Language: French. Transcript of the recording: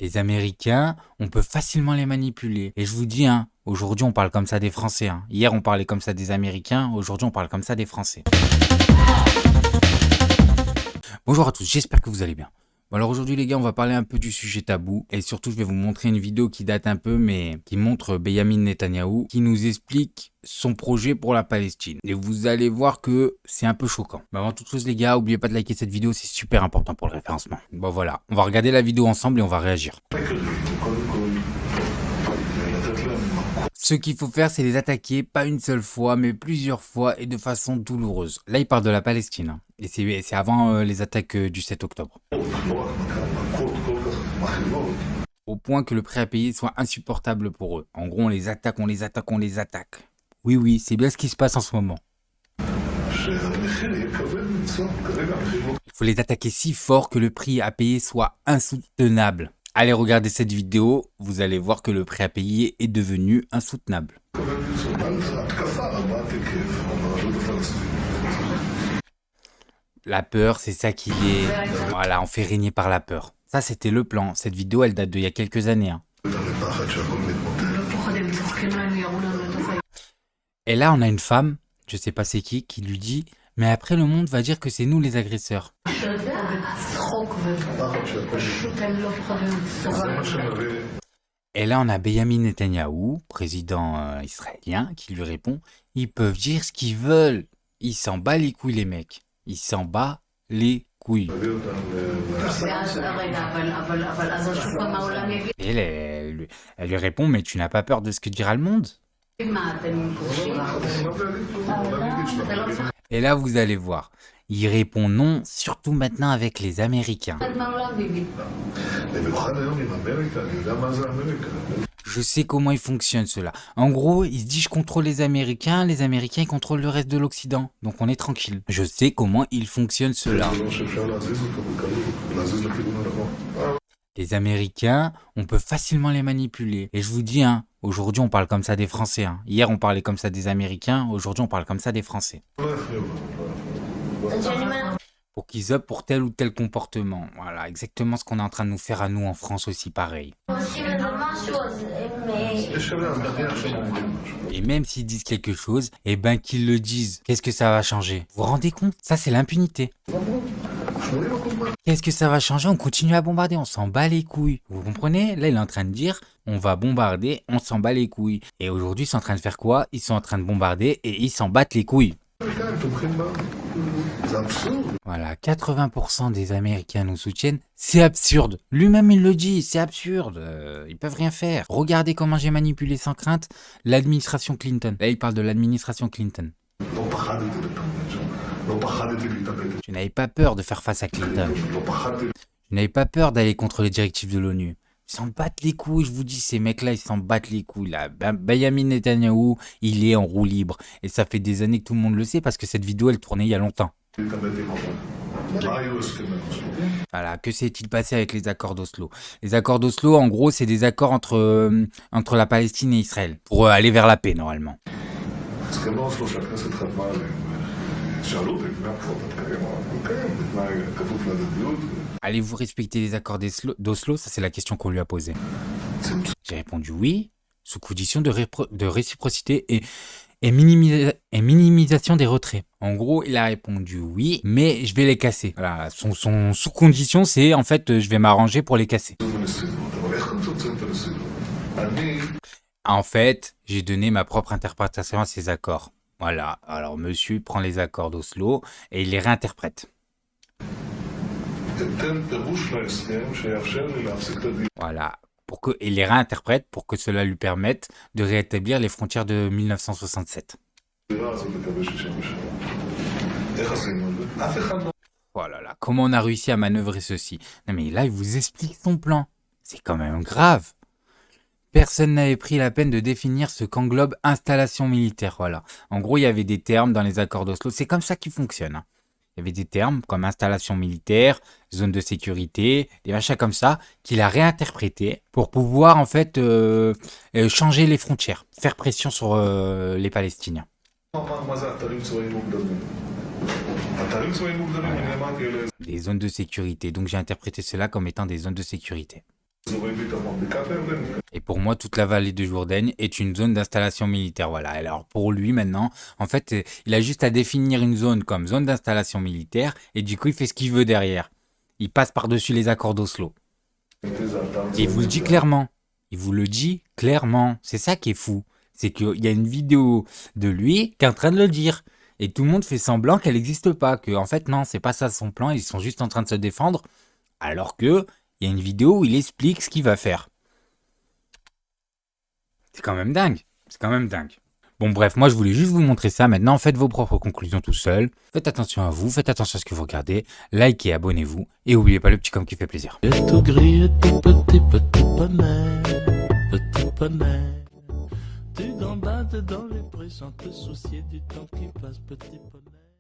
Les Américains, on peut facilement les manipuler. Et je vous dis, hein, aujourd'hui on parle comme ça des Français. Hein. Hier on parlait comme ça des Américains, aujourd'hui on parle comme ça des Français. Bonjour à tous, j'espère que vous allez bien. Bon alors aujourd'hui les gars, on va parler un peu du sujet tabou et surtout je vais vous montrer une vidéo qui date un peu mais qui montre Benyamin Netanyahou qui nous explique son projet pour la Palestine. Et vous allez voir que c'est un peu choquant. Mais avant toute chose les gars, n'oubliez pas de liker cette vidéo, c'est super important pour le référencement. Bon voilà, on va regarder la vidéo ensemble et on va réagir. Ce qu'il faut faire, c'est les attaquer, pas une seule fois, mais plusieurs fois et de façon douloureuse. Là, il parle de la Palestine, hein. Et c'est avant les attaques du 7 octobre. Au point que le prix à payer soit insupportable pour eux. En gros, on les attaque, on les attaque, on les attaque. Oui, oui, c'est bien ce qui se passe en ce moment. Il faut les attaquer si fort que le prix à payer soit insoutenable. Allez regarder cette vidéo, vous allez voir que le prix à payer est devenu insoutenable. La peur, c'est ça qui est... Voilà, on fait régner par la peur. Ça, c'était le plan. Cette vidéo, elle date d'il y a quelques années. Hein. Et là, on a une femme, je sais pas c'est qui lui dit « Mais après, le monde va dire que c'est nous les agresseurs. » Et là, on a Benyamin Netanyahou, président israélien, qui lui répond « Ils peuvent dire ce qu'ils veulent. Ils s'en bat les couilles, les mecs. Ils s'en bat les couilles. » Et elle lui répond « Mais tu n'as pas peur de ce que dira le monde ?» Et là, vous allez voir. Il répond non, surtout maintenant avec les Américains. Je sais comment il fonctionne cela. En gros, il se dit je contrôle les Américains ils contrôlent le reste de l'Occident. Donc on est tranquille. Je sais comment il fonctionne cela. Les Américains, on peut facilement les manipuler. Et je vous dis, hein, aujourd'hui on parle comme ça des Français. Hein. Hier on parlait comme ça des Américains, aujourd'hui on parle comme ça des Français. Pour qu'ils optent pour tel ou tel comportement. Voilà, exactement ce qu'on est en train de nous faire à nous en France aussi, pareil. Et même s'ils disent quelque chose, eh ben qu'ils le disent. Qu'est-ce que ça va changer? Vous vous rendez compte? Ça, c'est l'impunité. Qu'est-ce que ça va changer? On continue à bombarder, on s'en bat les couilles. Vous comprenez? Là, il est en train de dire, on va bombarder, on s'en bat les couilles. Et aujourd'hui, ils sont en train de faire quoi? Ils sont en train de bombarder et ils s'en battent les couilles. Voilà, 80% des Américains nous soutiennent. C'est absurde. Lui-même, il le dit, c'est absurde. Ils peuvent rien faire. Regardez comment j'ai manipulé sans crainte l'administration Clinton. Là, il parle de l'administration Clinton. Je n'avais pas peur de faire face à Clinton. Je n'avais pas peur d'aller contre les directives de l'ONU. Ils s'en battent les couilles, je vous dis, ces mecs-là, ils s'en battent les couilles. Là. Benyamin Netanyahou, il est en roue libre. Et ça fait des années que tout le monde le sait parce que cette vidéo, elle tournait il y a longtemps. Voilà, que s'est-il passé avec les accords d'Oslo? Les accords d'Oslo, en gros, c'est des accords entre la Palestine et Israël pour aller vers la paix, normalement. Allez-vous respecter les accords d'Oslo? Ça, c'est la question qu'on lui a posée. J'ai répondu oui, sous condition de réciprocité et minimisation des retraits. En gros, il a répondu oui, mais je vais les casser. Voilà, son sous-condition, c'est en fait, je vais m'arranger pour les casser. En fait, j'ai donné ma propre interprétation à ces accords. Voilà, alors monsieur prend les accords d'Oslo et il les réinterprète. Voilà, il les réinterprète pour que cela lui permette de rétablir les frontières de 1967. Voilà, là, comment on a réussi à manœuvrer ceci? Non mais là, il vous explique son plan. C'est quand même grave. Personne n'avait pris la peine de définir ce qu'englobe installation militaire. Voilà. En gros, il y avait des termes dans les accords d'Oslo. C'est comme ça qu'ils fonctionnent. Hein. Il y avait des termes comme installation militaire, zone de sécurité, des machins comme ça, qu'il a réinterprétés pour pouvoir en fait changer les frontières, faire pression sur les Palestiniens. Des zones de sécurité. Donc j'ai interprété cela comme étant des zones de sécurité. Et pour moi, toute la vallée de Jourdain est une zone d'installation militaire. Voilà. Alors pour lui maintenant, en fait, il a juste à définir une zone comme zone d'installation militaire et du coup, il fait ce qu'il veut derrière. Il passe par-dessus les accords d'Oslo. Et il vous le dit clairement. Il vous le dit clairement. C'est ça qui est fou. C'est qu'il y a une vidéo de lui qui est en train de le dire. Et tout le monde fait semblant qu'elle n'existe pas. Que en fait, non, c'est pas ça son plan. Ils sont juste en train de se défendre. Alors que il y a une vidéo où il explique ce qu'il va faire. C'est quand même dingue. C'est quand même dingue. Bon bref, moi je voulais juste vous montrer ça. Maintenant, faites vos propres conclusions tout seul. Faites attention à vous, faites attention à ce que vous regardez. Likez, abonnez-vous. Et n'oubliez pas le petit com qui fait plaisir. Tout gris, tout petit poney, petit poney. Tu gambades dans les prés sans te soucier du temps qui passe, petit poney.